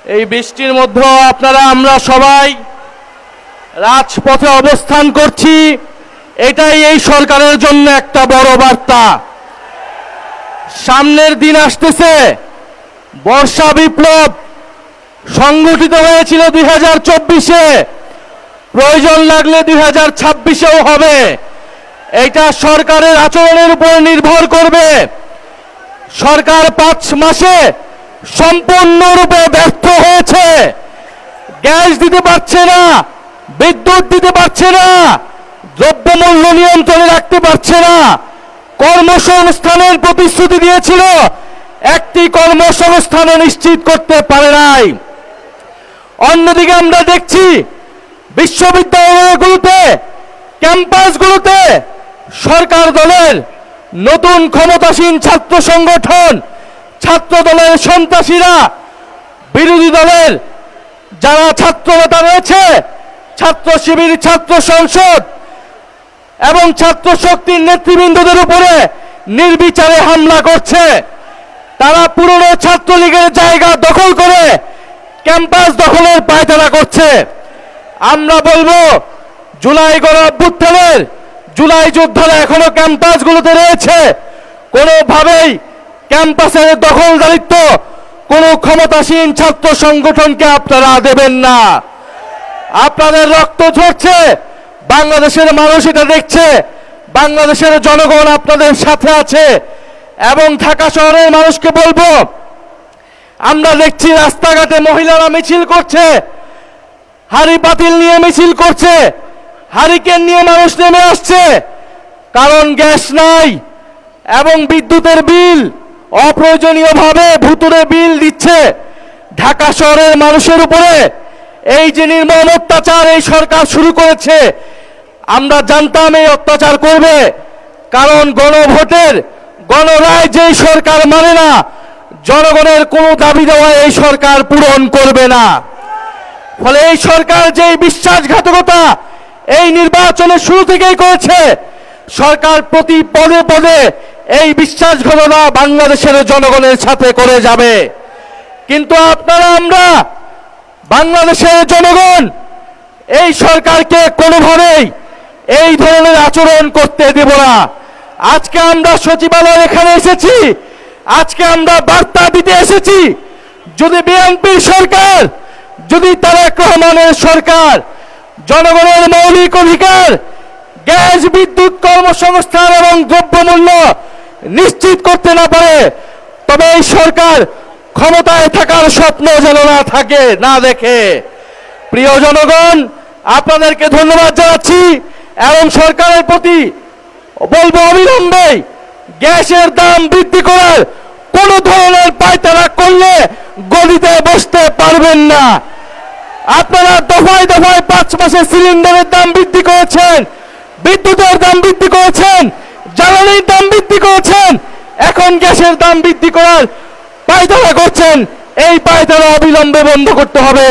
এই বৃষ্টির মধ্যেও আমরা সবাই রাজপথে অবস্থান করছি। এটাই এই সরকারের জন্য একটা বড় বার্তা। সামনের দিন আসতেছে, বর্ষা বিপ্লব সংগঠিত হয়েছিল 2024-এ, প্রয়োজন লাগলে 2026-এও হবে। এটা সরকারের আচরণের উপর নির্ভর করবে। সরকার 5 মাসে সম্পূর্ণরূপে ব্যর্থ হয়েছে। গ্যাস দিতে পারছে না, বিদ্যুৎ দিতে পারছে না, দ্রব্যমূল্য নিয়ন্ত্রণে রাখতে পারছে না। কর্মসংস্থানের প্রতিশ্রুতি দিয়েছিল, একটি কর্মসংস্থানও নিশ্চিত করতে পারে নাই। অন্যদিকে আমরা দেখছি বিশ্ববিদ্যালয়গুলোতে, ক্যাম্পাসগুলোতে সরকার দলের নতুন ক্ষমতাসীন ছাত্র সংগঠন, ছাত্র দলের সন্ত্রাসীরা, বিরোধী দলের যারা ছাত্র নেতা রয়েছে, ছাত্র শিবির, ছাত্র সংসদ এবং ছাত্র শক্তির নেতৃবৃন্দদের উপরে নির্বিচারে হামলা করছে। তারা পুরনো ছাত্রলীগের জায়গা দখল করে ক্যাম্পাস দখলের পায়তারা করছে। আমরা বলবো, জুলাই গণঅভ্যুত্থানের জুলাই যোদ্ধারা এখনো ক্যাম্পাসগুলোতে রয়েছে। কোনোভাবেই ক্যাম্পাসের দখলদারিত্ব কোনো ক্ষমতাসীন ছাত্র সংগঠনকে আপনারা দেবেন না। আপনাদের রক্ত ঝরছে, বাংলাদেশের মানুষ এটা দেখছে, বাংলাদেশের জনগণ আপনাদের সাথে আছে। এবং ঢাকা শহরের মানুষকে বলবো, আমরা দেখছি রাস্তাঘাটে মহিলারা মিছিল করছে, হাড়ি পাতিল নিয়ে মিছিল করছে, হারিকেন নিয়ে মানুষ নেমে আসছে। কারণ গ্যাস নাই এবং বিদ্যুতের বিল অপ্রয়োজনীয়ভাবে ভুতুড়ে বিল দিচ্ছে ঢাকা শহরের মানুষের উপরে। এই যে নির্মম অত্যাচার এই সরকার শুরু করেছে, আমরা জানতাম এই অত্যাচার করবে। কারণ গণভোটের গণরায় যেই সরকার মানে না, জনগণের কোনো দাবি দেওয়া এই সরকার পূরণ করবে না। ফলে এই সরকার যেই বিশ্বাসঘাতকতা এই নির্বাচনের শুরু থেকেই করেছে, সরকার প্রতি পদে পদে এই বিশ্বাসঘাতকতা বাংলাদেশের জনগণের সাথে করে যাবে। কিন্তু আমরা বাংলাদেশের জনগণ এই সরকারকে কোনোভাবেই এই ধরনের আচরণ করতে দেব না। আজকে আমরা সচিবালয় এখানে এসেছি, আজকে আমরা বার্তা দিতে এসেছি, যদি বিএনপির সরকার, যদি তারেক রহমানের সরকার জনগণের মৌলিক অধিকার গ্যাস, বিদ্যুৎ, কর্মসংস্থান এবং দ্রব্যমূল্য নিশ্চিত করতে না পারে, তবে এই সরকার ক্ষমতায় থাকার স্বপ্ন যেন না দেখে। প্রিয় জনগণ, আপনাদেরকে ধন্যবাদ জানাচ্ছি এবং সরকারের প্রতি বলবো, অবিলম্বে গ্যাসের দাম বৃদ্ধি করার কোন ধরনের পায়তারা করলে গদিতে বসতে পারবেন না। আপনারা দফায় দফায় 5 মাসে সিলিন্ডারের দাম বৃদ্ধি করেছেন, বিদ্যুতের দাম বৃদ্ধি করেছেন, জ্বালানির দাম বৃদ্ধি করেছেন, এখন গ্যাসের দাম বৃদ্ধি করার পায়তারা করছেন। এই পায়তারা অবিলম্বে বন্ধ করতে হবে।